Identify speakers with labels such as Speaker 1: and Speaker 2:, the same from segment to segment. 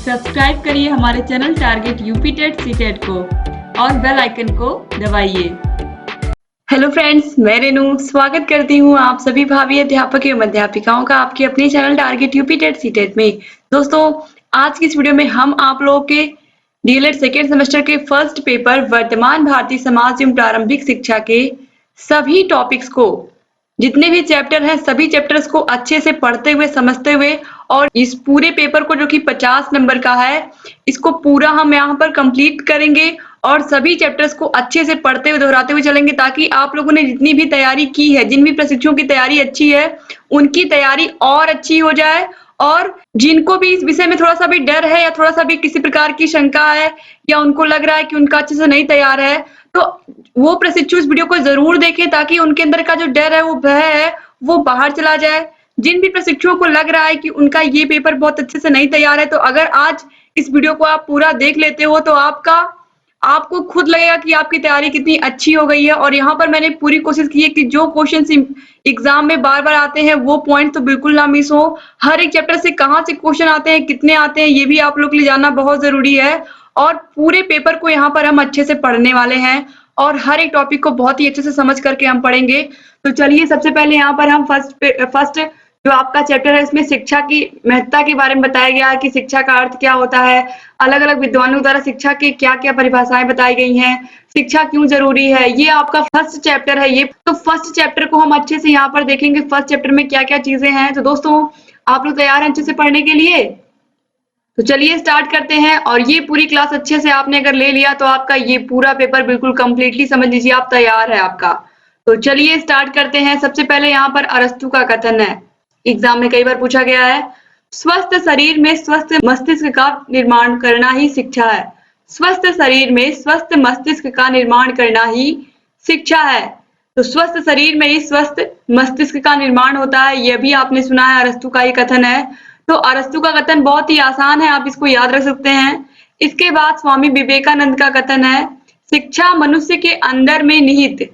Speaker 1: Subscribe करिए हमारे channel target UP TET CTET को और बेल आइकन को दबाइए। हेलो फ्रेंड्स, मैं रेनू स्वागत करती हूँ आप सभी भावी अध्यापक एवं अध्यापिकाओं का आपके अपने channel target UP TET CTET में। दोस्तों, आज की इस वीडियो में हम आप लोगों के डीएलएड सेकेंड सेमेस्टर के फर्स्ट पेपर वर्तमान भारतीय समाज एवं प्रारंभिक शिक्षा के सभी टॉपिक्स को, जितने भी चैप्टर हैं सभी चैप्टर्स को अच्छे से पढ़ते हुए समझते हुए और इस पूरे पेपर को जो कि 50 नंबर का है, इसको पूरा हम यहाँ पर कंप्लीट करेंगे और सभी चैप्टर्स को अच्छे से पढ़ते हुए दोहराते हुए चलेंगे, ताकि आप लोगों ने जितनी भी तैयारी की है, जिन भी प्रशिक्षुओं की तैयारी अच्छी है, उनकी तैयारी और अच्छी हो जाए। और जिनको भी इस विषय में थोड़ा सा भी डर है या थोड़ा सा भी किसी प्रकार की शंका है या उनको लग रहा है कि उनका अच्छे से नहीं तैयार है, तो वो प्रशिक्षु इस वीडियो को जरूर देखें, ताकि उनके अंदर का जो डर है, वो भय है, वो बाहर चला जाए। जिन भी प्रशिक्षुओं को लग रहा है कि उनका ये पेपर बहुत अच्छे से नहीं तैयार है, तो अगर आज इस वीडियो को आप पूरा देख लेते हो तो आपको खुद लगेगा कि आपकी तैयारी कितनी अच्छी हो गई है। और यहाँ पर मैंने पूरी कोशिश की है कि जो क्वेश्चंस एग्जाम में बार बार आते हैं वो पॉइंट तो बिल्कुल ना मिस हो। हर एक चैप्टर से कहाँ से क्वेश्चन आते हैं, कितने आते हैं, ये भी आप लोग के लिए जानना बहुत जरूरी है। और पूरे पेपर को यहाँ पर हम अच्छे से पढ़ने वाले हैं और हर एक टॉपिक को बहुत ही अच्छे से समझ करके हम पढ़ेंगे। तो चलिए, सबसे पहले यहाँ पर हम फर्स्ट जो आपका चैप्टर है, इसमें शिक्षा की महत्ता के बारे में बताया गया है कि शिक्षा का अर्थ क्या होता है, अलग अलग विद्वानों द्वारा शिक्षा के क्या क्या परिभाषाएं बताई गई हैं, शिक्षा क्यों जरूरी है, ये आपका फर्स्ट चैप्टर है। ये तो फर्स्ट चैप्टर को हम अच्छे से यहाँ पर देखेंगे, फर्स्ट चैप्टर में क्या क्या चीजें हैं। तो दोस्तों, आप लोग तैयार हैं अच्छे से पढ़ने के लिए? तो चलिए स्टार्ट करते हैं। और ये पूरी क्लास अच्छे से आपने अगर ले लिया तो आपका ये पूरा पेपर बिल्कुल कंप्लीटली समझ लीजिए आप तैयार है आपका। तो चलिए स्टार्ट करते हैं। सबसे पहले यहाँ पर अरस्तु का कथन है, एग्जाम में कई बार पूछा गया है, स्वस्थ शरीर में स्वस्थ मस्तिष्क का निर्माण करना ही शिक्षा है। स्वस्थ शरीर में स्वस्थ मस्तिष्क का निर्माण करना ही शिक्षा है। तो स्वस्थ शरीर में ही स्वस्थ मस्तिष्क का निर्माण होता है, यह भी आपने सुना है, अरस्तु का ही कथन है। तो अरस्तु का कथन बहुत ही आसान है, आप इसको याद रख सकते हैं। इसके बाद स्वामी विवेकानंद का कथन है, शिक्षा मनुष्य के अंदर में निहित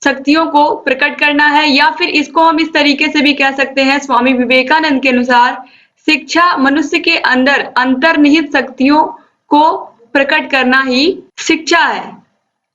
Speaker 1: शक्तियों को प्रकट करना है, या फिर इसको हम इस तरीके से भी कह सकते हैं, स्वामी विवेकानंद के अनुसार शिक्षा मनुष्य के अंदर अंतर्निहित शक्तियों को प्रकट करना ही शिक्षा है,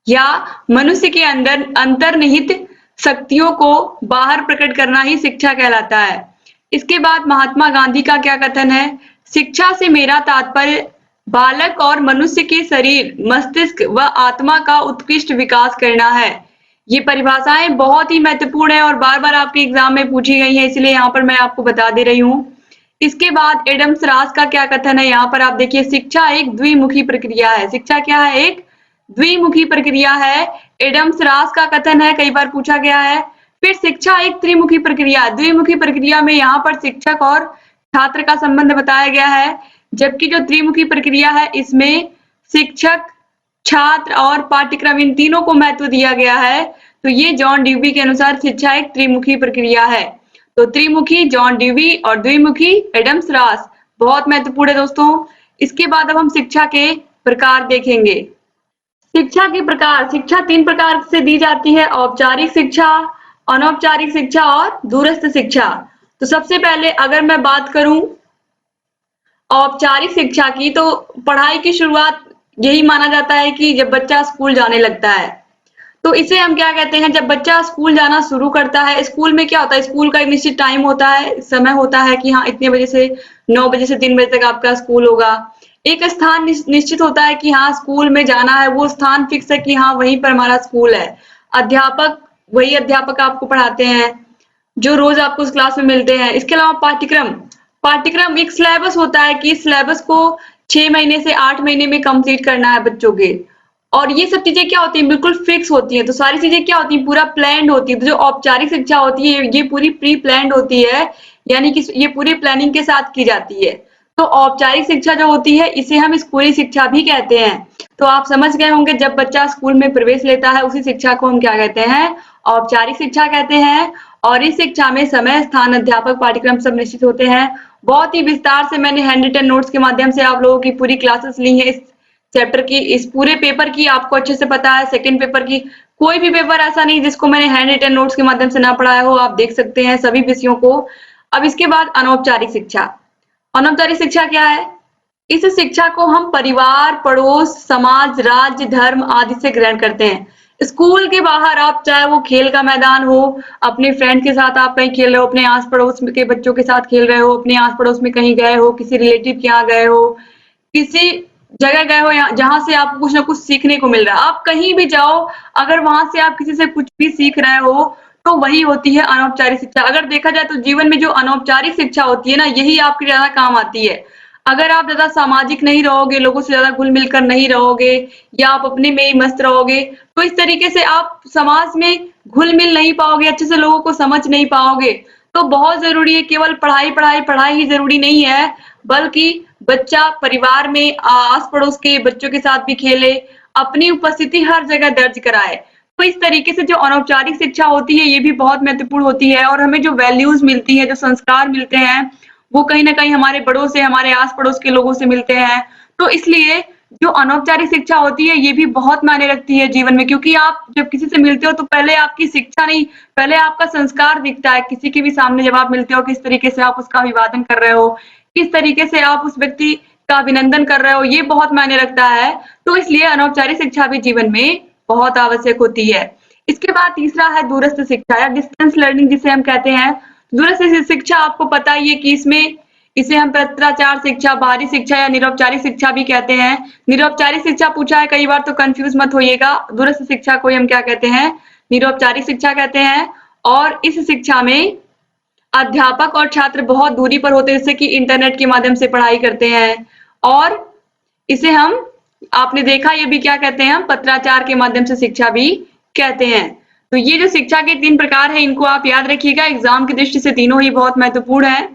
Speaker 1: या मनुष्य के अंदर अंतर्निहित शक्तियों को बाहर प्रकट करना ही शिक्षा कहलाता है। इसके बाद महात्मा गांधी का क्या कथन है, शिक्षा से मेरा तात्पर्य बालक और मनुष्य के शरीर, मस्तिष्क व आत्मा का उत्कृष्ट विकास करना है। ये परिभाषाएं बहुत ही महत्वपूर्ण है और बार बार आपके एग्जाम में पूछी गई है, इसलिए यहाँ पर मैं आपको बता दे रही हूँ। इसके बाद एडम्स रास का क्या कथन है, यहाँ पर आप देखिए, शिक्षा एक द्विमुखी प्रक्रिया है। शिक्षा क्या है? एक द्विमुखी प्रक्रिया है, एडम्स रास का कथन है, कई बार पूछा गया है। फिर शिक्षा एक त्रिमुखी प्रक्रिया है। द्विमुखी प्रक्रिया में यहाँ पर शिक्षक और छात्र का संबंध बताया गया है, जबकि जो त्रिमुखी प्रक्रिया है इसमें शिक्षक, छात्र और पाठ्यक्रम, इन तीनों को महत्व दिया गया है। तो ये जॉन ड्यूवी के अनुसार शिक्षा एक त्रिमुखी प्रक्रिया है। तो त्रिमुखी जॉन ड्यूवी और द्विमुखी एडम्स रास, बहुत महत्वपूर्ण है दोस्तों। इसके बाद अब हम शिक्षा के प्रकार देखेंगे। शिक्षा के प्रकार, शिक्षा 3 प्रकार से दी जाती है, औपचारिक शिक्षा, अनौपचारिक शिक्षा और दूरस्थ शिक्षा। तो सबसे पहले अगर मैं बात करूं औपचारिक शिक्षा की, तो पढ़ाई की शुरुआत यही माना जाता है कि जब बच्चा स्कूल जाने लगता है, तो इसे हम क्या कहते हैं, जब बच्चा स्कूल जाना शुरू करता है। स्कूल में क्या होता है, स्कूल का एक निश्चित टाइम होता है, समय होता है कि हाँ इतने बजे से 9 बजे से 3 बजे तक आपका स्कूल होगा। एक स्थान निश्चित होता है कि हाँ स्कूल में जाना है, वो स्थान फिक्स है कि हाँ वहीं पर हमारा स्कूल है। अध्यापक, वही अध्यापक आपको पढ़ाते हैं जो रोज आपको उस क्लास में मिलते हैं। इसके अलावा पाठ्यक्रम एक सिलेबस होता है कि सिलेबस को 6 महीने से 8 महीने में कंप्लीट करना है बच्चों के। और ये सब चीजें क्या होती हैं, बिल्कुल फिक्स होती हैं। तो सारी चीजें क्या होती हैं, पूरा प्लान्ड होती है। तो जो औपचारिक शिक्षा होती है ये पूरी प्री प्लान्ड होती है, यानी कि ये पूरी प्लानिंग के साथ की जाती है। तो औपचारिक शिक्षा जो होती है इसे हम स्कूली शिक्षा भी कहते हैं। तो आप समझ गए होंगे, जब बच्चा स्कूल में प्रवेश लेता है उसी शिक्षा को हम क्या कहते हैं, औपचारिक शिक्षा कहते हैं। और इस शिक्षा में समय, स्थान, अध्यापक, पाठ्यक्रम सब निश्चित होते हैं। बहुत ही विस्तार से मैंने हैंड रिटन नोट्स के माध्यम से आप लोगों की पूरी क्लासेस ली है इस चैप्टर की, इस पूरे पेपर की आपको अच्छे से पता है। सेकंड पेपर की कोई भी पेपर ऐसा नहीं जिसको मैंने हैंड रिटन नोट्स के माध्यम से ना पढ़ाया हो, आप देख सकते हैं सभी विषयों को। अब इसके बाद अनौपचारिक शिक्षा। अनौपचारिक शिक्षा क्या है, इस शिक्षा को हम परिवार, पड़ोस, समाज, राज्य, धर्म आदि से ग्रहण करते हैं। स्कूल के बाहर आप चाहे वो खेल का मैदान हो, अपने फ्रेंड्स के साथ आप कहीं खेल रहे हो, अपने आस-पड़ोस के बच्चों के साथ खेल रहे हो, अपने आस-पड़ोस में कहीं गए हो, किसी रिलेटिव के यहाँ गए हो, किसी जगह गए हो या जहाँ से आपको कुछ ना कुछ सीखने को मिल रहा है। आप कहीं भी जाओ, अगर वहाँ से आप किसी से कुछ भी सीख रहे हो, तो वही होती है अनौपचारिक शिक्षा। अगर देखा जाए तो जीवन में जो अनौपचारिक शिक्षा होती है ना, यही आपके ज़्यादा काम आती है। अगर आप ज़्यादा सामाजिक नहीं रहोगे, लोगों से ज़्यादा घुल-मिल कर नहीं रहोगे या आप अपने में ही मस्त रहोगे, तो इस तरीके से आप समाज में घुल-मिल नहीं पाओगे, अच्छे से लोगों को समझ नहीं पाओगे। तो बहुत ज़रूरी है, केवल पढ़ाई, पढ़ाई, पढ़ाई ही ज़रूरी नहीं है, बल्कि बच्चा परिवार में आस-पड़ोस के बच्चों के साथ भी खेले, अपनी उपस्थिति हर जगह दर्ज कराए। तो इस तरीके से जो अनौपचारिक शिक्षा होती है, ये भी बहुत महत्वपूर्ण होती है और हमें जो वैल्यूज़ मिलती हैं, जो संस्कार मिलते हैं, वो कहीं न कहीं हमारे बड़ों से, हमारे आस-पड़ोस के लोगों से मिलते हैं। तो इसलिए जो अनौपचारिक शिक्षा होती है, ये भी बहुत मायने रखती है जीवन में क्योंकि आप जब किसी से मिलते हो तो पहले आपकी शिक्षा नहीं, पहले आपका संस्कार दिखता है। किसी के भी सामने जब आप मिलते हो, किस तरीके से आप उसका अभिवादन कर रहे हो, किस तरीके से आप उस व्यक्ति का अभिनंदन कर रहे हो, ये बहुत मायने रखता है। तो इसलिए अनौपचारिक शिक्षा भी जीवन में बहुत आवश्यक होती है। इसके बाद तीसरा है दूरस्थ शिक्षा या डिस्टेंस लर्निंग जिसे हम कहते हैं। दूरस्थ शिक्षा आपको पता ही है कि इसे हम पत्राचार शिक्षा, बाहरी शिक्षा या निरौपचारिक शिक्षा भी कहते हैं। निरौपचारिक शिक्षा पूछा है कई बार तो कन्फ्यूज मत होइएगा। दूरस्थ शिक्षा को हम क्या कहते हैं? निरौपचारिक शिक्षा कहते हैं और इस शिक्षा में अध्यापक और छात्र बहुत दूरी पर होते हैं जैसे कि इंटरनेट के माध्यम से पढ़ाई करते हैं और इसे हम आपने देखा ये भी क्या कहते हैं हम पत्राचार के माध्यम से शिक्षा भी कहते हैं। तो ये जो शिक्षा के 3 प्रकार हैं इनको आप याद रखिएगा एग्जाम की दृष्टि से तीनों ही बहुत महत्वपूर्ण है।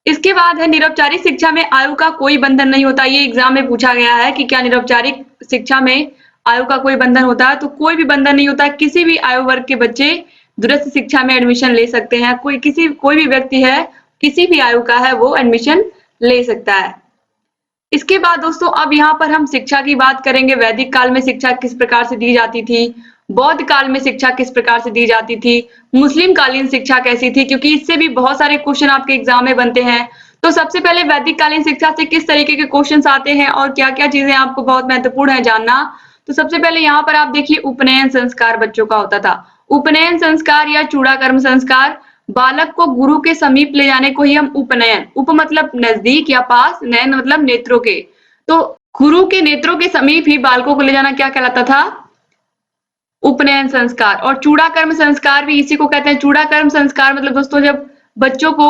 Speaker 1: इसके बाद है निरौपचारिक शिक्षा में आयु का कोई बंधन नहीं होता। ये एग्जाम में पूछा गया है कि क्या निरौपचारिक शिक्षा में आयु का कोई बंधन होता है? तो कोई भी बंधन नहीं होता। किसी भी आयु वर्ग के बच्चे दूरस्थ शिक्षा में एडमिशन ले सकते हैं। कोई भी व्यक्ति है, किसी भी आयु का है वो एडमिशन ले सकता है। इसके बाद दोस्तों अब यहाँ पर हम शिक्षा की बात करेंगे। वैदिक काल में शिक्षा किस प्रकार से दी जाती थी, बौद्ध काल में शिक्षा किस प्रकार से दी जाती थी, मुस्लिम कालीन शिक्षा कैसी थी, क्योंकि इससे भी बहुत सारे क्वेश्चन आपके एग्जाम में बनते हैं। तो सबसे पहले वैदिक कालीन शिक्षा से किस तरीके के क्वेश्चन आते हैं और क्या-क्या चीजें आपको बहुत महत्वपूर्ण है जानना। तो सबसे पहले यहाँ पर आप देखिए उपनयन संस्कार बच्चों का होता था। उपनयन संस्कार या चूड़ाकर्म संस्कार बालक को गुरु के समीप ले जाने को ही हम उपनयन, उप मतलब नजदीक या पास, नयन मतलब नेत्रों के, तो गुरु के नेत्रों के समीप ही बालकों को ले जाना क्या कहलाता था? उपनयन संस्कार। और चूड़ाकर्म संस्कार भी इसी को कहते हैं। चूड़ाकर्म संस्कार मतलब दोस्तों जब बच्चों को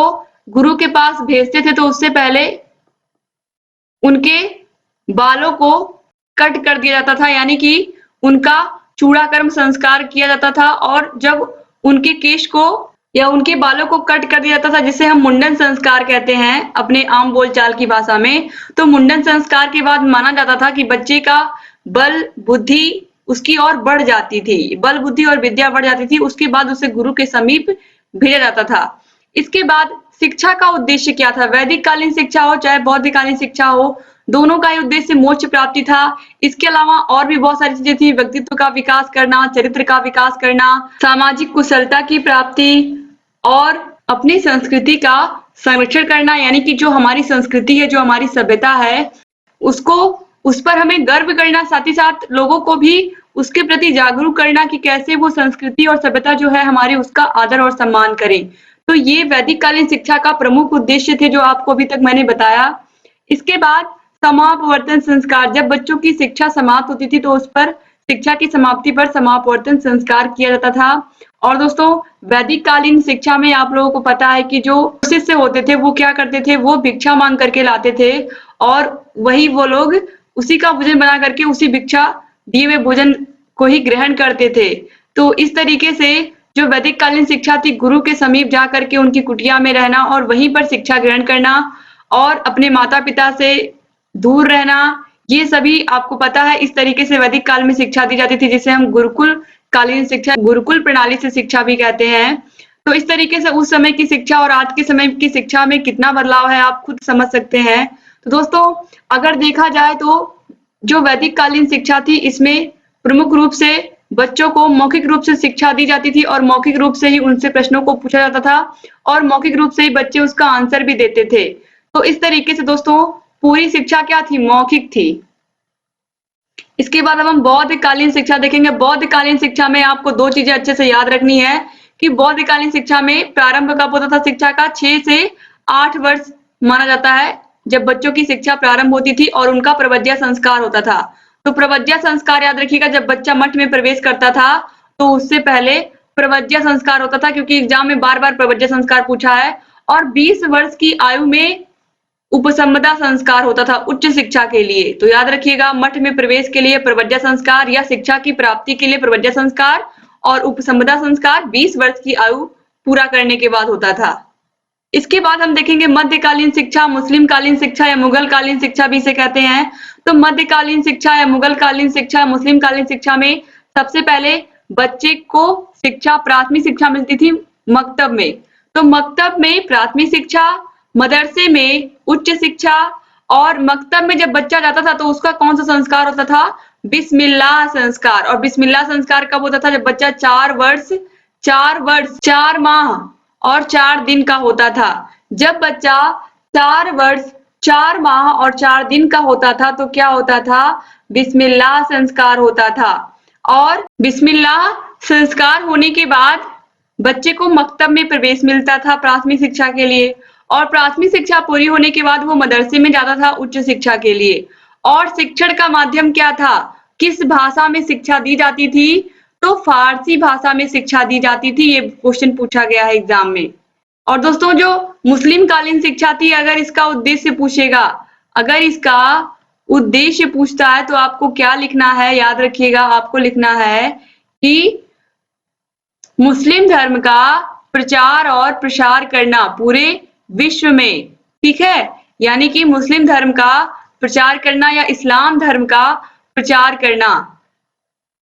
Speaker 1: गुरु के पास भेजते थे तो उससे पहले उनके बालों को कट कर दिया जाता था, यानी कि उनका चूड़ाकर्म संस्कार किया जाता था। और जब उनके केश को या उनके बालों को कट कर दिया जाता था जिसे हम मुंडन संस्कार कहते हैं अपने आम बोलचाल की भाषा में, तो मुंडन संस्कार के बाद माना जाता था कि बच्चे का बल बुद्धि उसकी और बढ़ जाती थी, बल बुद्धि और विद्या बढ़ जाती थी। उसके बाद उसे गुरु के समीप भेजा जाता था। इसके बाद शिक्षा का उद्देश्य क्या था? वैदिक कालीन शिक्षा हो चाहे बौद्ध कालीन शिक्षा हो, दोनों का ही उद्देश्य मोक्ष प्राप्ति था। इसके अलावा और भी बहुत सारी चीजें थी, व्यक्तित्व का विकास करना, चरित्र का विकास करना, सामाजिक कुशलता की प्राप्ति और अपनी संस्कृति का संरक्षण करना, यानी कि जो हमारी संस्कृति है, जो हमारी सभ्यता है, उस पर हमें गर्व करना, साथ ही साथ लोगों को भी उसके प्रति जागरूक करना कि कैसे वो संस्कृति और सभ्यता जो है हमारी उसका आदर और सम्मान करें। तो ये वैदिक कालीन शिक्षा का प्रमुख उद्देश्य थे जो आपको अभी तक मैंने बताया। इसके बाद समापवर्तन संस्कार, जब बच्चों की शिक्षा समाप्त होती थी तो उस पर शिक्षा की समाप्ति पर समापवर्तन संस्कार किया जाता था। और दोस्तों वैदिक कालीन शिक्षा में आप लोगों को पता है कि जो शिष्य होते थे वो क्या करते थे, वो भिक्षा मांग करके लाते थे और वही वो लोग उसी का भोजन बना करके उसी भिक्षा दिए हुए भोजन को ही ग्रहण करते थे। तो इस तरीके से जो वैदिक कालीन शिक्षा थी, गुरु के समीप जा करके उनकी कुटिया में रहना और वहीं पर शिक्षा ग्रहण करना और अपने माता पिता से दूर रहना, ये सभी आपको पता है। इस तरीके से वैदिक काल में शिक्षा दी जाती थी जिसे हम गुरुकुल कालीन शिक्षा, गुरुकुल प्रणाली से शिक्षा भी कहते हैं। तो इस तरीके से उस समय की शिक्षा और आज के समय की शिक्षा में कितना बदलाव है आप खुद समझ सकते हैं। तो दोस्तों अगर देखा जाए तो जो वैदिक कालीन शिक्षा थी इसमें प्रमुख रूप से बच्चों को मौखिक रूप से शिक्षा दी जाती थी और मौखिक रूप से ही उनसे प्रश्नों को पूछा जाता था और मौखिक रूप से ही बच्चे उसका आंसर भी देते थे। तो इस तरीके से दोस्तों पूरी शिक्षा क्या थी? मौखिक थी। इसके बाद अब हम बौद्धकालीन शिक्षा देखेंगे। बौद्धकालीन शिक्षा में आपको दो चीजें अच्छे से याद रखनी है कि बौद्धकालीन शिक्षा में प्रारंभ कब होता था शिक्षा का? 6 से 8 वर्ष माना जाता है जब बच्चों की शिक्षा प्रारंभ होती थी और उनका प्रवज्ञा संस्कार होता था। तो प्रवज्ञा संस्कार याद रखिएगा, जब बच्चा मठ में प्रवेश करता था तो उससे पहले प्रवज्ञा संस्कार होता था, क्योंकि एग्जाम में बार बार प्रवज्ञा संस्कार पूछा है। और 20 वर्ष की आयु में उपसंपदा संस्कार होता था उच्च शिक्षा के लिए। तो याद रखिएगा, मठ में प्रवेश के लिए प्रवज्ञा संस्कार या शिक्षा की प्राप्ति के लिए प्रवज्ञा संस्कार और उपसंपदा संस्कार 20 वर्ष की आयु पूरा करने के बाद होता था। इसके बाद हम देखेंगे मध्यकालीन शिक्षा, मुस्लिम कालीन शिक्षा या मुगल कालीन शिक्षा भी इसे कहते हैं। तो मध्यकालीन शिक्षा या मुगल कालीन शिक्षा, मुस्लिम कालीन शिक्षा में सबसे पहले बच्चे को शिक्षा, प्राथमिक शिक्षा मिलती थी मकतब में। तो मकतब में प्राथमिक शिक्षा, मदरसे में उच्च शिक्षा, और मकतब में जब बच्चा जाता था तो उसका कौन सा संस्कार होता था? बिस्मिल्लाह संस्कार। और बिस्मिल्लाह संस्कार कब होता था? जब बच्चा 4 माह और 4 दिन का होता था। जब बच्चा 4 वर्ष 4 माह और 4 दिन का होता था तो क्या होता था? बिस्मिल्लाह संस्कार होता था। और बिस्मिल्लाह संस्कार होने के बाद बच्चे को मकतब में प्रवेश मिलता था प्राथमिक शिक्षा के लिए, और प्राथमिक शिक्षा पूरी होने के बाद वो मदरसे में जाता था उच्च शिक्षा के लिए। और शिक्षण का माध्यम क्या था? किस भाषा में शिक्षा दी जाती थी? तो फारसी भाषा में शिक्षा दी जाती थी। ये क्वेश्चन पूछा गया है एग्जाम में। और दोस्तों, जो मुस्लिम कालीन शिक्षा थी, अगर इसका उद्देश्य पूछेगा, अगर इसका उद्देश्य पूछता है तो आपको क्या लिखना है? याद रखिएगा, आपको लिखना है कि मुस्लिम धर्म का प्रचार और प्रसार करना पूरे विश्व में। ठीक है, यानी कि मुस्लिम धर्म का प्रचार करना या इस्लाम धर्म का प्रचार करना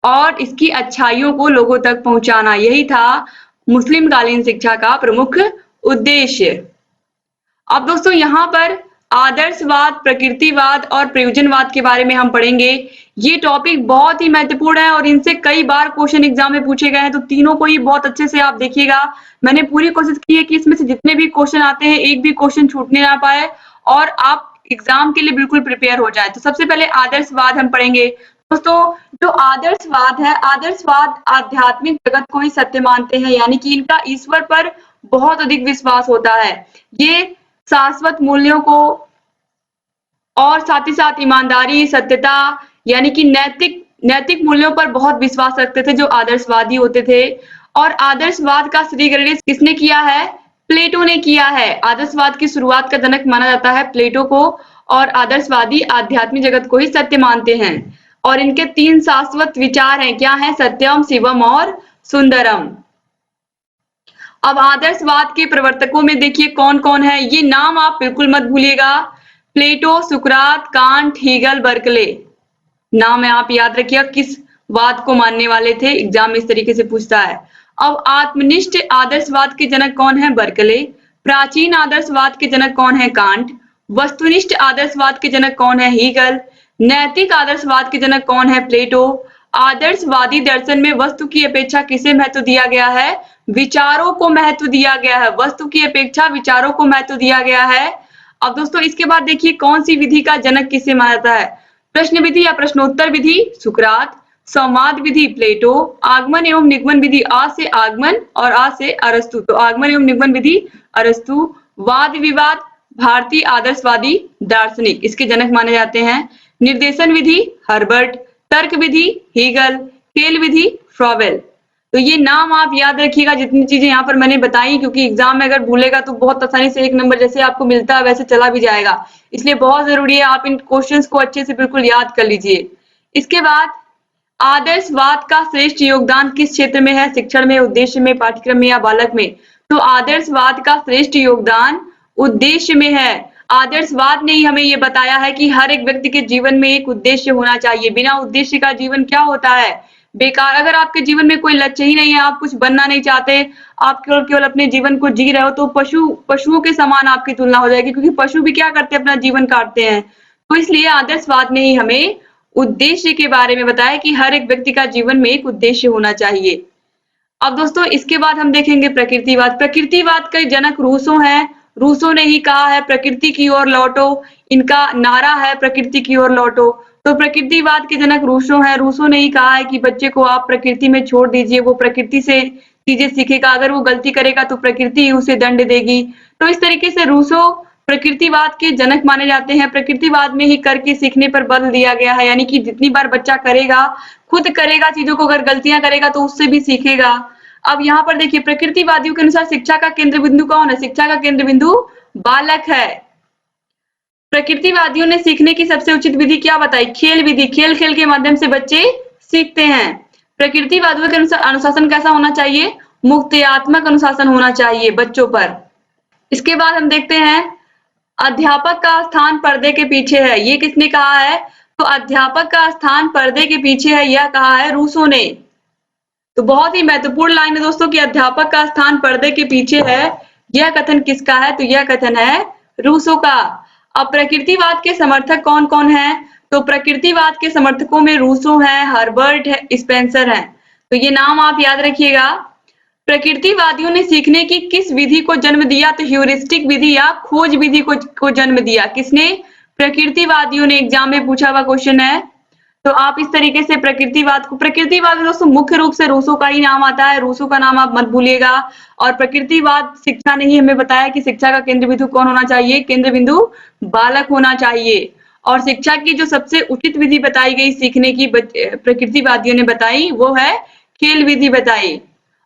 Speaker 1: और इसकी अच्छाइयों को लोगों तक पहुंचाना, यही था मुस्लिम कालीन शिक्षा का प्रमुख उद्देश्य। अब दोस्तों, यहाँ पर आदर्शवाद, प्रकृतिवाद और प्रयोजनवाद के बारे में हम पढ़ेंगे। ये टॉपिक बहुत ही महत्वपूर्ण है और इनसे कई बार क्वेश्चन एग्जाम में पूछे गए हैं, तो तीनों को ही बहुत अच्छे से आप देखिएगा। मैंने पूरी कोशिश की है कि इसमें से जितने भी क्वेश्चन आते हैं एक भी क्वेश्चन छूटने ना पाए और आप एग्जाम के लिए बिल्कुल प्रिपेयर हो जाए। तो सबसे पहले आदर्शवाद हम पढ़ेंगे। दोस्तों, जो आदर्शवाद है, आदर्शवाद आध्यात्मिक जगत को ही सत्य मानते हैं, यानी कि इनका ईश्वर पर बहुत अधिक विश्वास होता है। ये शाश्वत मूल्यों को और साथ ही साथ ईमानदारी, सत्यता, यानी कि नैतिक मूल्यों पर बहुत विश्वास रखते थे जो आदर्शवादी होते थे। और आदर्शवाद का श्रीगणेश किसने किया है? प्लेटो ने किया है। आदर्शवाद की शुरुआत का जनक माना जाता है प्लेटो को, और आदर्शवादी आध्यात्मिक जगत को ही सत्य मानते हैं। और इनके 3 शाश्वत विचार हैं। क्या है? सत्यम, शिवम और सुंदरम। अब आदर्शवाद के प्रवर्तकों में देखिए कौन कौन है, ये नाम आप बिल्कुल मत भूलिएगा। प्लेटो, सुकरात, कांट, हीगल, बर्कले, नाम है, आप याद रखिएगा किस वाद को मानने वाले थे। एग्जाम में इस तरीके से पूछता है। अब आत्मनिष्ठ आदर्शवाद के जनक कौन है? बर्कले। प्राचीन आदर्शवाद के जनक कौन है? कांट। वस्तुनिष्ठ आदर्शवाद के जनक कौन है? हीगल। नैतिक आदर्शवाद के जनक कौन है? प्लेटो। आदर्शवादी दर्शन में वस्तु की अपेक्षा किसे महत्व दिया गया है? विचारों को महत्व दिया गया है। वस्तु की अपेक्षा विचारों को महत्व दिया गया है। अब दोस्तों, इसके बाद देखिए कौन सी विधि का जनक किसे माना जाता है? प्रश्न विधि या प्रश्नोत्तर विधि, सुकरात। संवाद विधि, प्लेटो। आगमन एवं निगमन विधि, आ से आगमन और आ से अरस्तु, तो आगमन एवं निगमन विधि अरस्तु। वाद विवाद, भारतीय आदर्शवादी दार्शनिक इसके जनक माने जाते हैं। निर्देशन विधि, हर्बर्ट। तर्क विधि, हीगल। खेल विधि, फ्रॉवेल। तो ये नाम आप याद रखिएगा, जितनी चीजें यहाँ पर मैंने बताई, क्योंकि एग्जाम में अगर भूलेगा तो बहुत आसानी से 1 नंबर जैसे आपको मिलता है वैसे चला भी जाएगा। इसलिए बहुत जरूरी है आप इन क्वेश्चंस को अच्छे से बिल्कुल याद कर लीजिए। इसके बाद आदर्शवाद का श्रेष्ठ योगदान किस क्षेत्र में है? शिक्षण में, उद्देश्य में, पाठ्यक्रम में या बालक में? तो आदर्शवाद का श्रेष्ठ योगदान उद्देश्य में है। आदर्शवाद ने ही हमें ये बताया है कि हर एक व्यक्ति के जीवन में एक उद्देश्य होना चाहिए। बिना उद्देश्य का जीवन क्या होता है? बेकार। अगर आपके जीवन में कोई लक्ष्य ही नहीं है, आप कुछ बनना नहीं चाहते, आप केवल अपने जीवन को जी रहे हो, तो पशुओं के समान आपकी तुलना हो जाएगी, क्योंकि पशु भी क्या करते हैं? अपना जीवन काटते हैं। तो इसलिए आदर्शवाद ने ही हमें उद्देश्य के बारे में बताया कि हर एक व्यक्ति का जीवन में एक उद्देश्य होना चाहिए। अब दोस्तों, इसके बाद हम देखेंगे प्रकृतिवाद। प्रकृतिवाद के जनक रूसो हैं। रूसो ने ही कहा है प्रकृति की ओर लौटो, इनका नारा है प्रकृति की ओर लौटो। तो प्रकृतिवाद के जनक रूसो हैं। रूसो ने ही कहा है कि बच्चे को आप प्रकृति में छोड़ दीजिए, वो प्रकृति से चीजें सीखेगा, अगर वो गलती करेगा तो प्रकृति ही उसे दंड देगी। तो इस तरीके से रूसो प्रकृतिवाद के जनक माने जाते हैं। प्रकृतिवाद में ही करके सीखने पर बल दिया गया है, यानी कि जितनी बार बच्चा करेगा, खुद करेगा चीजों को, अगर गलतियां करेगा तो उससे भी सीखेगा। अब यहाँ पर देखिए प्रकृतिवादियों के अनुसार शिक्षा का केंद्र बिंदु कौन है? शिक्षा का केंद्र बिंदु बालक है। प्रकृतिवादियों ने सीखने की सबसे उचित विधि क्या बताई? खेल विधि। खेल खेल के माध्यम से बच्चे सीखते हैं। प्रकृतिवादियों के अनुसार अनुशासन कैसा होना चाहिए? मुक्तियात्मक अनुशासन होना चाहिए बच्चों पर। इसके बाद हम देखते हैं अध्यापक का स्थान पर्दे के पीछे है। ये किसने कहा है? तो अध्यापक का स्थान पर्दे के पीछे है, यह कहा है रूसो ने। तो बहुत ही महत्वपूर्ण लाइन है दोस्तों कि अध्यापक का स्थान पर्दे के पीछे है। यह कथन किसका है? तो यह कथन है रूसो का। अब प्रकृतिवाद के समर्थक कौन कौन है? तो प्रकृतिवाद के समर्थकों में रूसो है, हर्बर्ट है, स्पेंसर है। तो ये नाम आप याद रखिएगा। प्रकृतिवादियों ने सीखने की किस विधि को जन्म दिया? तो ह्यूरिस्टिक विधि या खोज विधि को जन्म दिया। किसने? प्रकृतिवादियों ने। एग्जाम में पूछा हुआ क्वेश्चन है। तो आप इस तरीके से प्रकृतिवाद दोस्तों मुख्य रूप से रूसो का ही नाम आता है। रूसो का नाम आप मत भूलिएगा। और प्रकृतिवाद शिक्षा ने ही हमें बताया कि शिक्षा का केंद्र बिंदु कौन होना चाहिए? केंद्र बिंदु बालक होना चाहिए। और शिक्षा की जो सबसे उचित विधि बताई गई सीखने की प्रकृतिवादियों ने बताई, वो है खेल विधि बताई।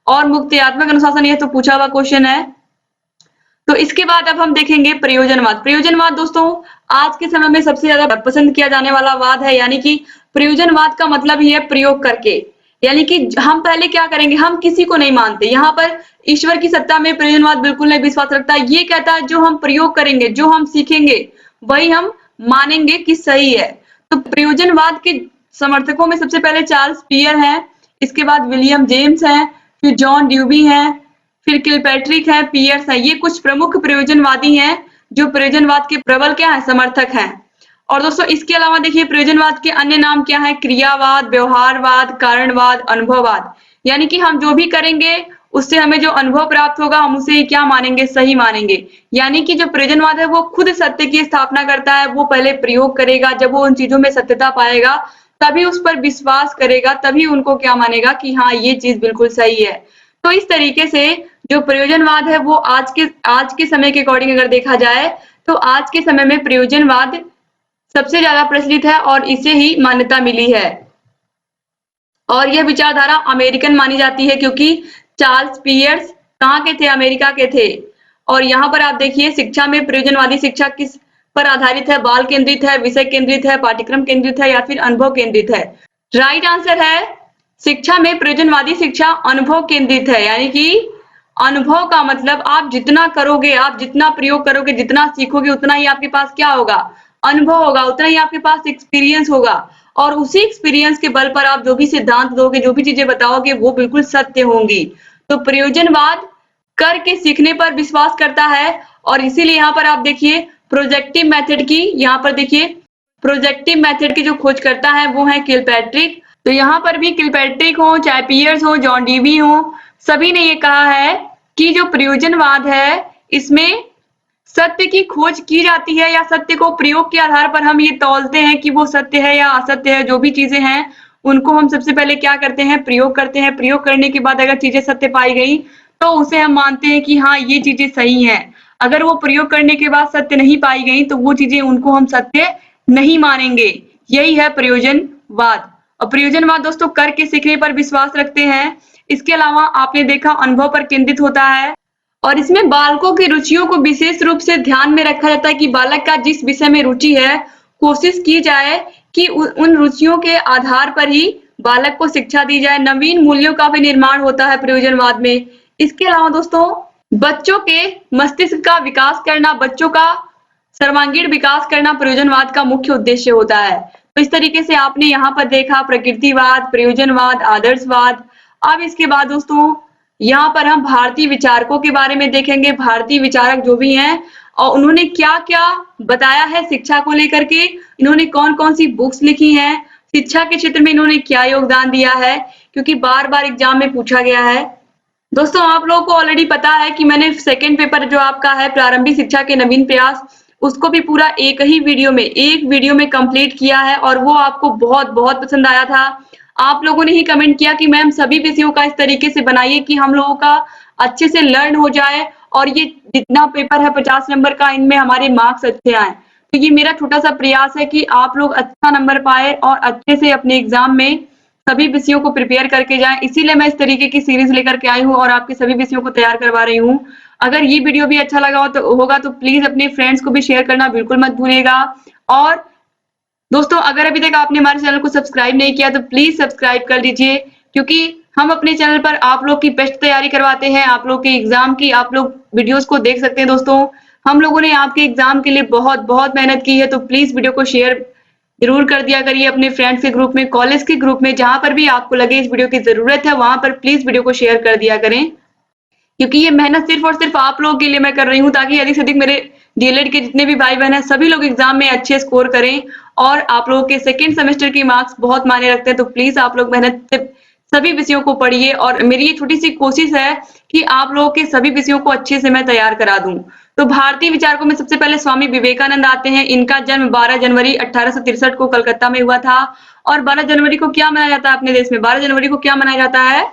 Speaker 1: और मुक्तियात्मक अनुशासन, यह तो पूछा हुआ क्वेश्चन है। तो इसके बाद अब हम देखेंगे प्रयोजनवाद। प्रयोजनवाद दोस्तों आज के समय में सबसे ज्यादा पसंद किया जाने वाला वाद है, यानी कि प्रयोजनवाद का मतलब ही है प्रयोग करके। यानी कि हम पहले क्या करेंगे? हम किसी को नहीं मानते। यहाँ पर ईश्वर की सत्ता में प्रयोजनवाद बिल्कुल नहीं विश्वास रखता। ये कहता है जो हम प्रयोग करेंगे, जो हम सीखेंगे, वही हम मानेंगे कि सही है। तो प्रयोजनवाद के समर्थकों में सबसे पहले चार्ल्स पियर हैं, इसके बाद विलियम जेम्स हैं, फिर जॉन ड्यूबी हैं, फिर किलपैट्रिक है, पियर्स है। ये कुछ प्रमुख प्रयोजनवादी हैं जो प्रयोजनवाद के प्रबल क्या है? समर्थक हैं। और दोस्तों इसके अलावा देखिए प्रयोजनवाद के अन्य नाम क्या है? क्रियावाद, व्यवहारवाद, कारणवाद, अनुभववाद। यानी कि हम जो भी करेंगे उससे हमें जो अनुभव प्राप्त होगा हम उसे क्या मानेंगे? सही मानेंगे। यानी कि जो प्रयोजनवाद है वो खुद सत्य की स्थापना करता है। वो पहले प्रयोग करेगा, जब वो उन चीजों में सत्यता पाएगा तभी उस पर विश्वास करेगा, तभी उनको क्या मानेगा कि हाँ ये चीज बिल्कुल सही है। तो इस तरीके से जो प्रयोजनवाद है वो आज के समय के अकॉर्डिंग अगर देखा जाए तो आज के समय में प्रयोजनवाद सबसे ज्यादा प्रचलित है और इसे ही मान्यता मिली है। और यह विचारधारा अमेरिकन मानी जाती है क्योंकि चार्ल्स पियर्स कहाँ के थे? अमेरिका के थे। और यहाँ पर आप देखिए शिक्षा में प्रयोजनवादी शिक्षा किस पर आधारित है? बाल केंद्रित है, विषय केंद्रित है, पाठ्यक्रम केंद्रित है या फिर अनुभव केंद्रित है? राइट आंसर है शिक्षा में प्रयोजनवादी शिक्षा अनुभव केंद्रित है। यानी कि अनुभव का मतलब आप जितना करोगे, आप जितना प्रयोग करोगे, जितना सीखोगे, उतना ही आपके पास क्या होगा? अनुभव होगा, उतना ही आपके पास एक्सपीरियंस होगा। और उसी एक्सपीरियंस के बल पर आप जो भी सिद्धांत दोगे, जो भी चीजें बताओगे, वो बिल्कुल सत्य होंगी। तो प्रयोजनवाद करके सीखने पर विश्वास करता है और इसीलिए यहाँ पर आप देखिए प्रोजेक्टिव मेथड की, यहाँ पर देखिए प्रोजेक्टिव मेथड की जो खोज करता है वो है किलपैट्रिक। तो यहाँ पर भी किलपैट्रिक हो, चाहे पियर्स हो, जॉन डीवी हो, सभी ने ये कहा है कि जो प्रयोजनवाद है इसमें सत्य की खोज की जाती है या सत्य को प्रयोग के आधार पर हम ये तौलते हैं कि वो सत्य है या असत्य है। जो भी चीजें हैं उनको हम सबसे पहले क्या करते हैं? प्रयोग करते हैं। प्रयोग करने के बाद अगर चीजें सत्य पाई गई तो उसे हम मानते हैं कि हाँ ये चीजें सही हैं। अगर वो प्रयोग करने के बाद सत्य नहीं पाई गई तो वो चीजें उनको हम सत्य नहीं मानेंगे। यही है प्रयोजनवाद। और प्रयोजनवाद दोस्तों करके सीखने पर विश्वास रखते हैं। इसके अलावा आपने देखा अनुभव पर केंद्रित होता है और इसमें बालकों की रुचियों को विशेष रूप से ध्यान में रखा जाता है कि बालक का जिस विषय में रुचि है कोशिश की जाए कि उन रुचियों के आधार पर ही बालक को शिक्षा दी जाए। नवीन मूल्यों का भी निर्माण होता है प्रयोजनवाद में। इसके अलावा दोस्तों बच्चों के मस्तिष्क का विकास करना, बच्चों का सर्वांगीण विकास करना प्रयोजनवाद का मुख्य उद्देश्य होता है। तो इस तरीके से आपने यहाँ पर देखा प्रकृतिवाद, प्रयोजनवाद, आदर्शवाद। अब इसके बाद दोस्तों यहाँ पर हम भारतीय विचारकों के बारे में देखेंगे। भारतीय विचारक जो भी हैं और उन्होंने क्या क्या बताया है शिक्षा को लेकर के, इन्होंने कौन कौन सी बुक्स लिखी हैं, शिक्षा के क्षेत्र में इन्होंने क्या योगदान दिया है, क्योंकि बार बार एग्जाम में पूछा गया है। दोस्तों आप लोगों को ऑलरेडी पता है कि मैंने सेकंड पेपर जो आपका है प्रारंभिक शिक्षा के नवीन प्रयास, उसको भी पूरा एक वीडियो में कंप्लीट किया है और वो आपको बहुत बहुत पसंद आया था। आप लोगों ने ही कमेंट किया कि मैम सभी विषयों का इस तरीके से बनाइए कि हम लोगों का अच्छे से लर्न हो जाए और ये जितना पेपर है 50 नंबर का, इनमें हमारे मार्क्स अच्छे आए। तो ये मेरा छोटा सा प्रयास है कि आप लोग अच्छा नंबर पाए और अच्छे से अपने एग्जाम में सभी विषयों को प्रिपेयर करके जाएं। इसीलिए मैं इस तरीके की सीरीज लेकर के आई हूँ और आपके सभी विषयों को तैयार करवा रही हूँ। अगर ये वीडियो भी अच्छा लगा होगा तो प्लीज अपने फ्रेंड्स को भी शेयर करना बिल्कुल मत भूलिएगा। और दोस्तों, अगर अभी तक आपने हमारे चैनल को सब्सक्राइब नहीं किया तो प्लीज सब्सक्राइब कर लीजिए, क्योंकि हम अपने चैनल पर आप लोग की बेस्ट तैयारी करवाते हैं। आप लोग के एग्जाम की आप लोग वीडियोस को देख सकते हैं। दोस्तों, हम लोगों ने आपके एग्जाम के लिए बहुत बहुत मेहनत की है, तो प्लीज वीडियो को शेयर जरूर कर दिया करिए अपने फ्रेंड्स के ग्रुप में, कॉलेज के ग्रुप में, जहां पर भी आपको लगे इस वीडियो की जरूरत है वहां पर प्लीज वीडियो को शेयर कर दिया करें। क्योंकि ये मेहनत सिर्फ और सिर्फ आप लोगों के लिए मैं कर रही हूँ, ताकि अधिक से अधिक मेरे डीएलएड के जितने भी भाई बहन हैं सभी लोग एग्जाम में अच्छे स्कोर करें। और आप लोगों के सेकेंड सेमेस्टर की मार्क्स बहुत मायने रखते हैं, तो प्लीज आप लोग मेहनत से सभी विषयों को पढ़िए। और मेरी ये छोटी सी कोशिश है कि आप लोगों के सभी विषयों को अच्छे से मैं तैयार करा दूं। तो भारतीय विचारकों में सबसे पहले स्वामी विवेकानंद आते हैं। इनका जन्म 12 जनवरी 1863 को कलकत्ता में हुआ था। और 12 जनवरी को क्या मनाया जाता है अपने देश में? 12 जनवरी को क्या मनाया जाता है?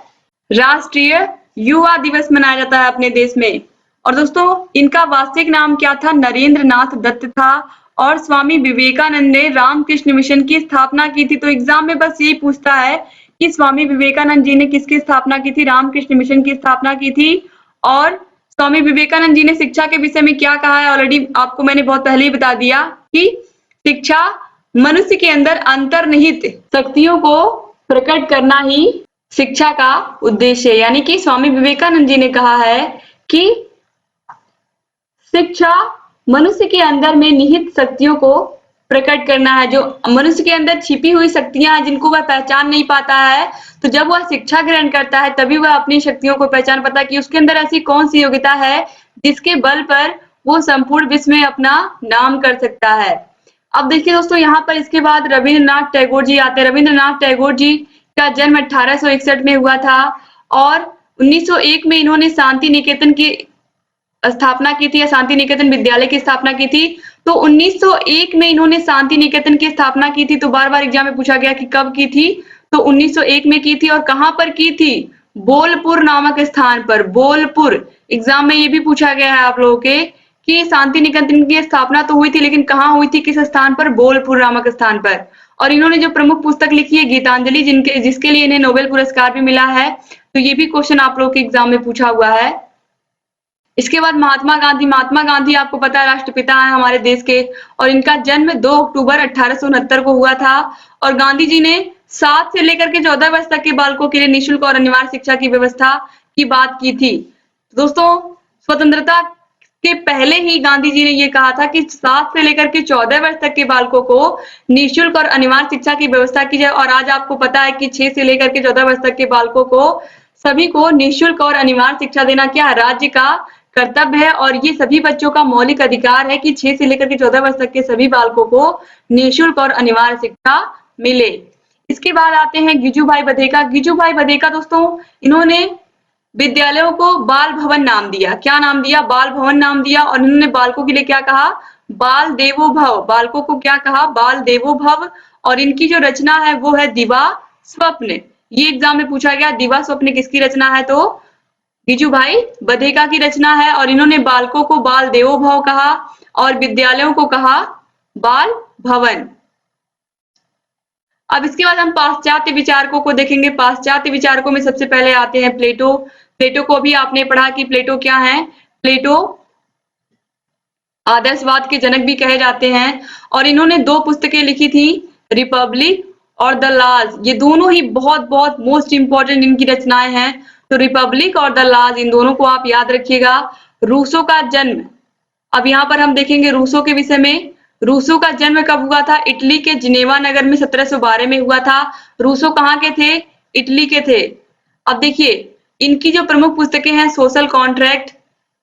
Speaker 1: राष्ट्रीय युवा दिवस मनाया जाता है अपने देश में। और दोस्तों, इनका वास्तविक नाम क्या था? नरेंद्र नाथ दत्त था। और स्वामी विवेकानंद ने रामकृष्ण मिशन की स्थापना की थी। तो एग्जाम में बस यही पूछता है कि स्वामी विवेकानंद जी ने किसकी स्थापना की थी? रामकृष्ण मिशन की स्थापना की थी। और स्वामी विवेकानंद जी ने शिक्षा के विषय में क्या कहा है? ऑलरेडी आपको मैंने बहुत पहले ही बता दिया कि शिक्षा मनुष्य के अंदर अंतर्निहित शक्तियों को प्रकट करना ही शिक्षा का उद्देश्य है। यानी कि स्वामी विवेकानंद जी ने कहा है कि शिक्षा मनुष्य के अंदर में निहित शक्तियों को प्रकट करना है। जो मनुष्य के अंदर छिपी हुई शक्तियां हैं जिनको वह पहचान नहीं पाता है, तो जब वह शिक्षा ग्रहण करता है तभी वह अपनी शक्तियों को पहचान पाता है कि उसके अंदर ऐसी कौन सी योग्यता है जिसके बल पर वो संपूर्ण विश्व में अपना नाम कर सकता है। अब देखिए दोस्तों, यहाँ पर इसके बाद रविंद्रनाथ टैगोर जी आते हैं। रविंद्रनाथ टैगोर जी का जन्म 1861 में हुआ था और 1901 में इन्होंने शांति निकेतन की स्थापना की थी, या शांति निकेतन विद्यालय की स्थापना की थी। तो 1901 में इन्होंने शांति निकेतन की स्थापना की थी। तो बार बार एग्जाम में पूछा गया कि कब की थी? तो 1901 में की थी। और कहां पर की थी? बोलपुर नामक स्थान पर। बोलपुर एग्जाम में ये भी पूछा गया है आप लोगों के कि शांति निकेतन की स्थापना तो हुई थी, लेकिन कहाँ हुई थी, किस स्थान पर? बोलपुर नामक स्थान पर। और इन्होंने जो प्रमुख पुस्तक लिखी है गीतांजलि, जिसके लिए इन्हें नोबेल पुरस्कार भी मिला है। तो ये भी क्वेश्चन आप लोग के एग्जाम में पूछा हुआ है। इसके बाद महात्मा गांधी। महात्मा गांधी आपको पता है राष्ट्रपिता है हमारे देश के, और इनका जन्म 2 अक्टूबर 1869 को हुआ था। और गांधी जी ने 7 से लेकर के 14 वर्ष तक के बालकों के लिए निःशुल्क और अनिवार्य शिक्षा की व्यवस्था की बात की थी। दोस्तों, स्वतंत्रता के पहले ही गांधी जी ने ये कहा था कि 7 से लेकर के 14 वर्ष तक के बालकों को निःशुल्क और अनिवार्य शिक्षा की व्यवस्था की जाए। और आज आपको पता है कि 6 से लेकर के 14 वर्ष तक के बालकों को सभी को निःशुल्क और अनिवार्य शिक्षा देना क्या राज्य का कर्तव्य है। और ये सभी बच्चों का मौलिक अधिकार है कि 6 से लेकर के 14 वर्ष तक के सभी बालकों को निःशुल्क और अनिवार्य शिक्षा मिले। इसके बाद आते हैं गिजुभाई बधेका। गिजुभाई बधेका दोस्तों, इन्होंने विद्यालयों को बाल भवन नाम दिया। क्या नाम दिया? बाल भवन नाम दिया। और इन्होंने बालकों के लिए क्या कहा? बाल देवो भव। बालकों को क्या कहा? बाल देवो भव। और इनकी जो रचना है वो है दिवा स्वप्न। ये एग्जाम में पूछा गया, दिवा स्वप्न किसकी रचना है? तो गिजुभाई बधेका की रचना है। और इन्होंने बालकों को बाल देवो भव कहा और विद्यालयों को कहा बाल भवन। अब इसके बाद हम पाश्चात्य विचारकों को देखेंगे। पाश्चात्य विचारकों में सबसे पहले आते हैं प्लेटो। प्लेटो को भी आपने पढ़ा कि प्लेटो क्या है? प्लेटो आदर्शवाद के जनक भी कहे जाते हैं। और इन्होंने 2 पुस्तकें लिखी थी, रिपब्लिक और द लाज। ये दोनों ही बहुत बहुत मोस्ट इंपॉर्टेंट इनकी रचनाएं हैं। तो रिपब्लिक और द लाज, इन दोनों को आप याद रखिएगा। रूसो का जन्म, अब यहाँ पर हम देखेंगे रूसो के विषय में। रूसो का जन्म कब हुआ था? इटली के जिनेवा नगर में 1712 में हुआ था। रूसो कहाँ के थे? इटली के थे। अब देखिए, इनकी जो प्रमुख पुस्तकें हैं, सोशल कॉन्ट्रैक्ट,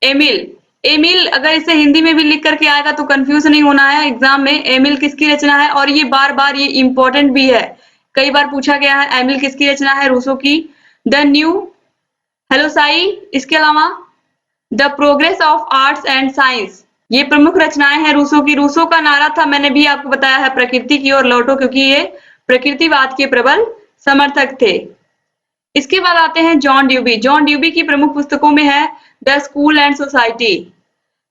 Speaker 1: एमिल। एमिल अगर इसे हिंदी में भी लिख करके आएगा तो कंफ्यूज नहीं होना है एग्जाम में। एमिल किसकी रचना है? और ये बार बार ये इंपॉर्टेंट भी है, कई बार पूछा गया है। एमिल किसकी रचना है? रूसो की। द न्यू हेलोसाई, इसके अलावा the progress of arts and science, ये प्रमुख रचनाएं हैं रूसो की। रूसो का नारा था, मैंने भी आपको बताया है, प्रकृति की ओर लौटो, क्योंकि ये प्रकृतिवाद के प्रबल समर्थक थे। इसके बाद आते हैं जॉन ड्यूबी। जॉन ड्यूबी की प्रमुख पुस्तकों में है the school and society,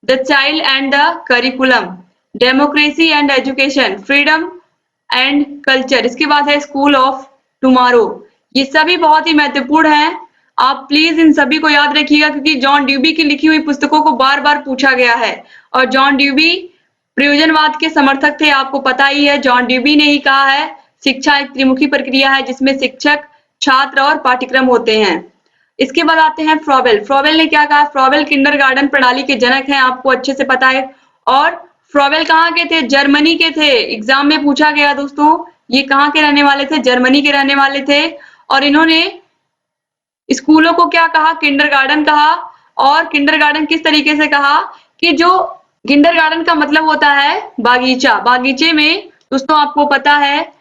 Speaker 1: the child and the curriculum, democracy and education, freedom and culture. इसके बाद है स्कूल ऑफ टुमारो। ये सभी बहुत ही महत्वपूर्ण हैं, आप प्लीज इन सभी को याद रखिएगा, क्योंकि जॉन ड्यूबी की लिखी हुई पुस्तकों को बार बार पूछा गया है। और जॉन ड्यूबी प्रयोजनवाद के समर्थक थे, आपको पता ही है। जॉन ड्यूबी ने ही कहा है शिक्षा एक त्रिमुखी प्रक्रिया है जिसमें शिक्षक, छात्र और पाठ्यक्रम होते हैं। इसके बाद आते हैं फ्रॉबेल। फ्रॉबेल ने क्या कहा? फ्रॉबेल किंडरगार्टन प्रणाली के जनक हैं, आपको अच्छे से पता है। और फ्रॉबेल कहाँ के थे? जर्मनी के थे। एग्जाम में पूछा गया दोस्तों, ये कहाँ के रहने वाले थे? जर्मनी के रहने वाले थे। और इन्होंने स्कूलों को क्या कहा? किंडरगार्टन कहा। और किंडरगार्टन किस तरीके से कहा कि जो किंडरगार्टन का मतलब होता है बागीचा। बागीचे में दोस्तों आपको पता है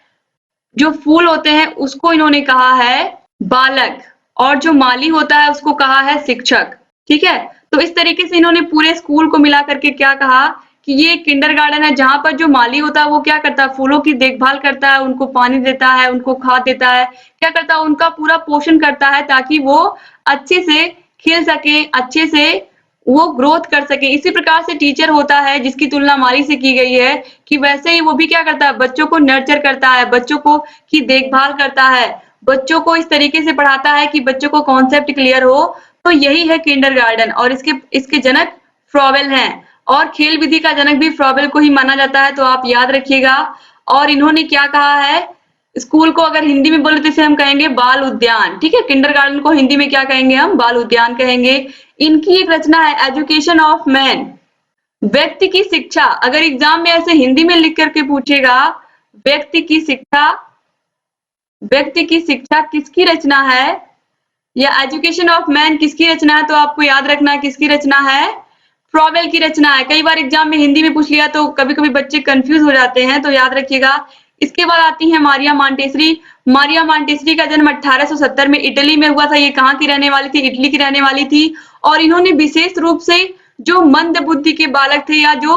Speaker 1: जो फूल होते हैं उसको इन्होंने कहा है बालक, और जो माली होता है उसको कहा है शिक्षक। ठीक है, तो इस तरीके से इन्होंने पूरे स्कूल को मिला करके क्या कहा कि ये किंडरगार्टन है जहां पर जो माली होता है वो क्या करता है? फूलों की देखभाल करता है, उनको पानी देता है, उनको खाद देता है, क्या करता है? उनका पूरा पोषण करता है ताकि वो अच्छे से खिल सके, अच्छे से वो ग्रोथ कर सके। इसी प्रकार से टीचर होता है जिसकी तुलना माली से की गई है कि वैसे ही वो भी क्या करता है? बच्चों को नर्चर करता है, बच्चों को की देखभाल करता है, बच्चों को इस तरीके से पढ़ाता है कि बच्चों को कॉन्सेप्ट क्लियर हो। तो यही है किंडरगार्टन, और इसके जनक फ्रॉबेल हैं। और खेल विधि का जनक भी फ्रॉबेल को ही माना जाता है, तो आप याद रखिएगा। और इन्होंने क्या कहा है? स्कूल को अगर हिंदी में बोले तो इसे हम कहेंगे बाल उद्यान। ठीक है, किंडरगार्टन को हिंदी में क्या कहेंगे? हम बाल उद्यान कहेंगे। इनकी एक रचना है एजुकेशन ऑफ मैन, व्यक्ति की शिक्षा। अगर एग्जाम में ऐसे हिंदी में लिख करके पूछेगा व्यक्ति की शिक्षा, व्यक्ति की शिक्षा किसकी रचना है, या एजुकेशन ऑफ मैन किसकी रचना है, तो आपको याद रखना है किसकी रचना है? फ्रॉबेल की रचना है। कई बार एग्जाम में हिंदी में पूछ लिया तो कभी कभी बच्चे कंफ्यूज हो जाते हैं, तो याद रखिएगा। इसके बाद आती है मारिया मॉन्टेसरी। मारिया मॉन्टेसरी का जन्म 1870 में इटली में हुआ था। ये कहाँ की रहने वाली थी? इटली की रहने वाली थी। और इन्होंने विशेष रूप से जो मंद बुद्धि के बालक थे या जो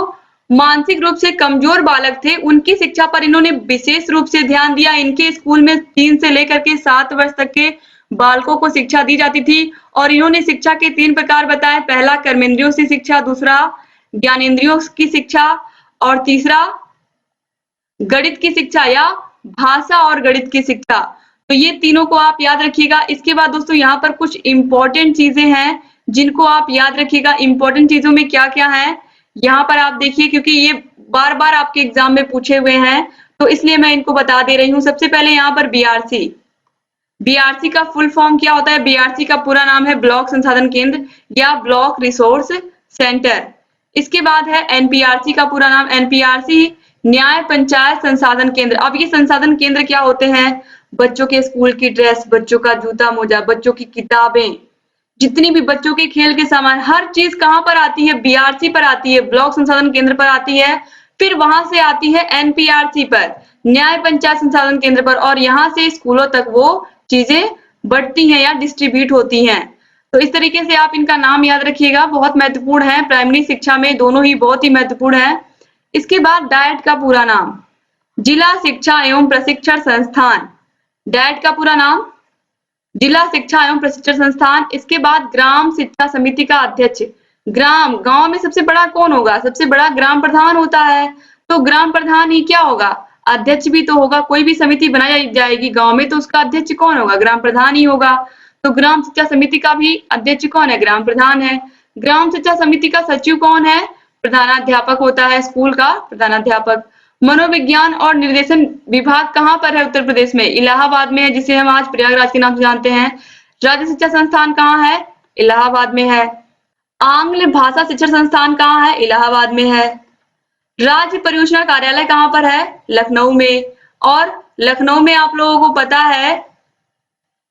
Speaker 1: मानसिक रूप से कमजोर बालक थे उनकी शिक्षा पर इन्होंने विशेष रूप से ध्यान दिया। इनके स्कूल में 3 से लेकर के 7 वर्ष तक के बालकों को शिक्षा दी जाती थी। और इन्होंने शिक्षा के 3 प्रकार बताए। पहला कर्मेंद्रियों से शिक्षा, दूसरा ज्ञानेंद्रियों की शिक्षा, और तीसरा गणित की शिक्षा या भाषा और गणित की शिक्षा। तो ये तीनों को आप याद रखिएगा। इसके बाद दोस्तों यहाँ पर कुछ इंपॉर्टेंट चीजें हैं जिनको आप याद रखिएगा। इंपॉर्टेंट चीजों में क्या क्या है यहाँ पर आप देखिए, क्योंकि ये बार बार आपके एग्जाम में पूछे हुए हैं, तो इसलिए मैं इनको बता दे रही हूँ। सबसे पहले यहाँ पर बीआरसी। बीआरसी का फुल फॉर्म क्या होता है? बीआरसी का पूरा नाम है ब्लॉक संसाधन केंद्र या ब्लॉक रिसोर्स सेंटर। इसके बाद है एनपीआरसी का पूरा नाम, एनपीआरसी न्याय पंचायत संसाधन केंद्र। अब ये संसाधन केंद्र क्या होते हैं? बच्चों के स्कूल की ड्रेस, बच्चों का जूता मोजा, बच्चों की किताबें, जितनी भी बच्चों के खेल के सामान, हर चीज कहाँ पर आती है? बीआरसी पर आती है, ब्लॉक संसाधन केंद्र पर आती है। फिर वहां से आती है एनपीआरसी पर, न्याय पंचायत संसाधन केंद्र पर, और यहाँ से स्कूलों तक वो चीजें बढ़ती हैं या डिस्ट्रीब्यूट होती हैं। तो इस तरीके से आप इनका नाम याद रखिएगा, बहुत महत्वपूर्ण है। प्राइमरी शिक्षा में दोनों ही बहुत ही महत्वपूर्ण है। इसके बाद डाइट का पूरा नाम जिला शिक्षा एवं प्रशिक्षण संस्थान। डाइट का पूरा नाम जिला शिक्षा एवं प्रशिक्षण संस्थान। इसके बाद ग्राम शिक्षा समिति का अध्यक्ष। ग्राम, गांव में सबसे बड़ा कौन होगा? सबसे बड़ा ग्राम प्रधान होता है। तो ग्राम प्रधान ही क्या होगा? अध्यक्ष भी तो होगा। कोई भी समिति बनाई जाएगी गांव में तो उसका अध्यक्ष कौन होगा? ग्राम प्रधान ही होगा। तो ग्राम शिक्षा समिति का भी अध्यक्ष कौन है? ग्राम प्रधान है। ग्राम शिक्षा समिति का सचिव कौन है? प्रधानाध्यापक होता है, स्कूल का प्रधानाध्यापक। मनोविज्ञान और निर्देशन विभाग कहाँ पर है? उत्तर प्रदेश में, इलाहाबाद में है, जिसे हम आज प्रयागराज के नाम से जानते हैं। राज्य शिक्षा संस्थान कहाँ है? इलाहाबाद में है। आंग्ल भाषा शिक्षण संस्थान कहाँ है? इलाहाबाद में है। राज्य परियोजना कार्यालय कहाँ पर है? लखनऊ में। और लखनऊ में आप लोगों को पता है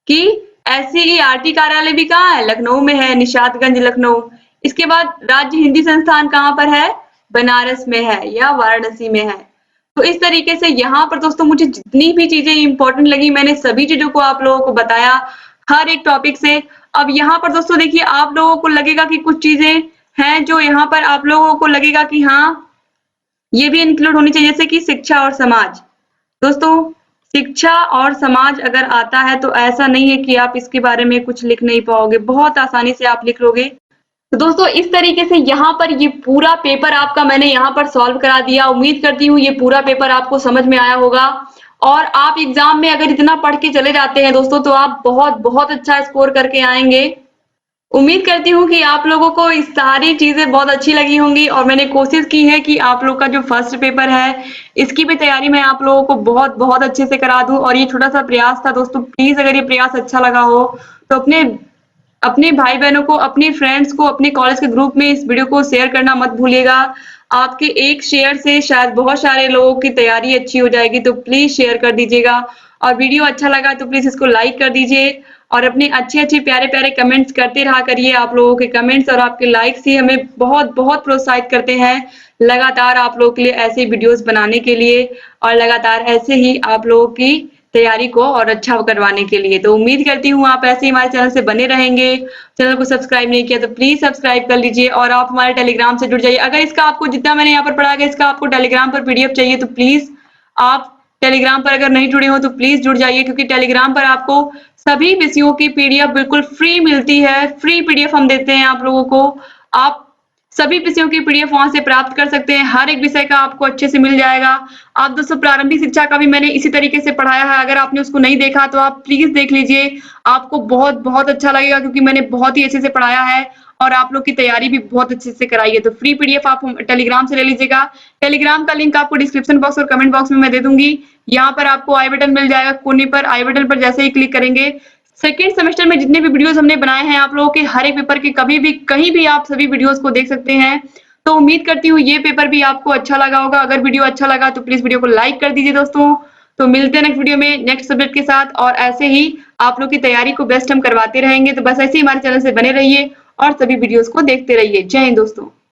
Speaker 1: कि एससीईआरटी कार्यालय भी कहाँ है? लखनऊ में है, निशातगंज लखनऊ। इसके बाद राज्य हिंदी संस्थान कहाँ पर है? बनारस में है या वाराणसी में है। तो इस तरीके से यहाँ पर दोस्तों मुझे जितनी भी चीजें इंपॉर्टेंट लगी मैंने सभी चीजों को आप लोगों को बताया, हर एक टॉपिक से। अब यहाँ पर दोस्तों देखिए, आप लोगों को लगेगा कि कुछ चीजें हैं जो यहाँ पर आप लोगों को लगेगा कि हाँ, ये भी इंक्लूड होनी चाहिए, जैसे कि शिक्षा और समाज। दोस्तों, शिक्षा और समाज अगर आता है तो ऐसा नहीं है कि आप इसके बारे में कुछ लिख नहीं पाओगे, बहुत आसानी से आप लिख लोगे। तो दोस्तों, इस तरीके से यहाँ पर ये पूरा पेपर आपका मैंने यहाँ पर सॉल्व करा दिया। उम्मीद करती हूँ ये पूरा पेपर आपको समझ में आया होगा और आप एग्जाम में अगर इतना पढ़ के चले जाते हैं दोस्तों, तो आप बहुत बहुत अच्छा स्कोर करके आएंगे। उम्मीद करती हूँ कि आप लोगों को इस सारी चीजें बहुत अच्छी लगी होंगी और मैंने कोशिश की है कि आप लोग का जो फर्स्ट पेपर है, इसकी भी तैयारी मैं आप लोगों को बहुत बहुत अच्छे से करा दूं। और ये छोटा सा प्रयास था दोस्तों, प्लीज अगर ये प्रयास अच्छा लगा हो तो अपने अपने भाई बहनों को, अपने फ्रेंड्स को, अपने कॉलेज के ग्रुप में इस वीडियो को शेयर करना मत भूलिएगा। आपके एक शेयर से शायद बहुत सारे लोगों की तैयारी अच्छी हो जाएगी, तो प्लीज शेयर कर दीजिएगा। और वीडियो अच्छा लगा तो प्लीज इसको लाइक कर दीजिए और अपने अच्छे अच्छे प्यारे प्यारे कमेंट्स करते रहा करिए। आप लोगों के कमेंट्स और आपके लाइक्स ही हमें बहुत बहुत प्रोत्साहित करते हैं लगातार आप लोगों के लिए ऐसे वीडियोस बनाने के लिए और लगातार ऐसे ही आप लोगों की तैयारी को और अच्छा करवाने के लिए। तो उम्मीद करती हूँ आप ऐसे ही हमारे चैनल से बने रहेंगे। चैनल को सब्सक्राइब नहीं किया तो प्लीज सब्सक्राइब कर लीजिए और आप हमारे टेलीग्राम से जुड़ जाइए। अगर इसका आपको जितना मैंने यहाँ पर पढ़ा गया इसका आपको टेलीग्राम पर पीडीएफ चाहिए तो प्लीज आप टेलीग्राम पर अगर नहीं जुड़े हो तो प्लीज जुड़ जाइए, क्योंकि टेलीग्राम पर आपको सभी विषयों की पीडीएफ बिल्कुल फ्री मिलती है। फ्री पीडीएफ हम देते हैं आप लोगों को। आप सभी विषयों की पीडीएफ वहां से प्राप्त कर सकते हैं। हर एक विषय का आपको अच्छे से मिल जाएगा। आप दोस्तों, प्रारंभिक शिक्षा का भी मैंने इसी तरीके से पढ़ाया है। अगर आपने उसको नहीं देखा तो आप प्लीज देख लीजिए, आपको बहुत बहुत अच्छा लगेगा, क्योंकि मैंने बहुत ही अच्छे से पढ़ाया है और आप लोग की तैयारी भी बहुत अच्छे से कराई है। तो फ्री पीडीएफ आप टेलीग्राम से ले लीजिएगा। टेलीग्राम का लिंक आपको डिस्क्रिप्शन बॉक्स और कमेंट बॉक्स में मैं दे दूंगी। यहाँ पर आपको आई बटन मिल जाएगा कोने पर। आई बटन पर जैसे ही क्लिक करेंगे, सेकेंड सेमेस्टर में जितने भी वीडियोस हमने बनाए हैं आप लोगों के हर एक पेपर के, कभी भी कहीं भी आप सभी वीडियोस को देख सकते हैं। तो उम्मीद करती हूँ ये पेपर भी आपको अच्छा लगा होगा। अगर वीडियो अच्छा लगा तो प्लीज वीडियो को लाइक कर दीजिए दोस्तों। तो मिलते हैं नेक्स्ट वीडियो में नेक्स्ट सब्जेक्ट के साथ और ऐसे ही आप लोग की तैयारी को बेस्ट हम करवाते रहेंगे। तो बस ऐसे ही हमारे चैनल से बने रहिए और सभी वीडियोस को देखते रहिए। जय हिंद दोस्तों।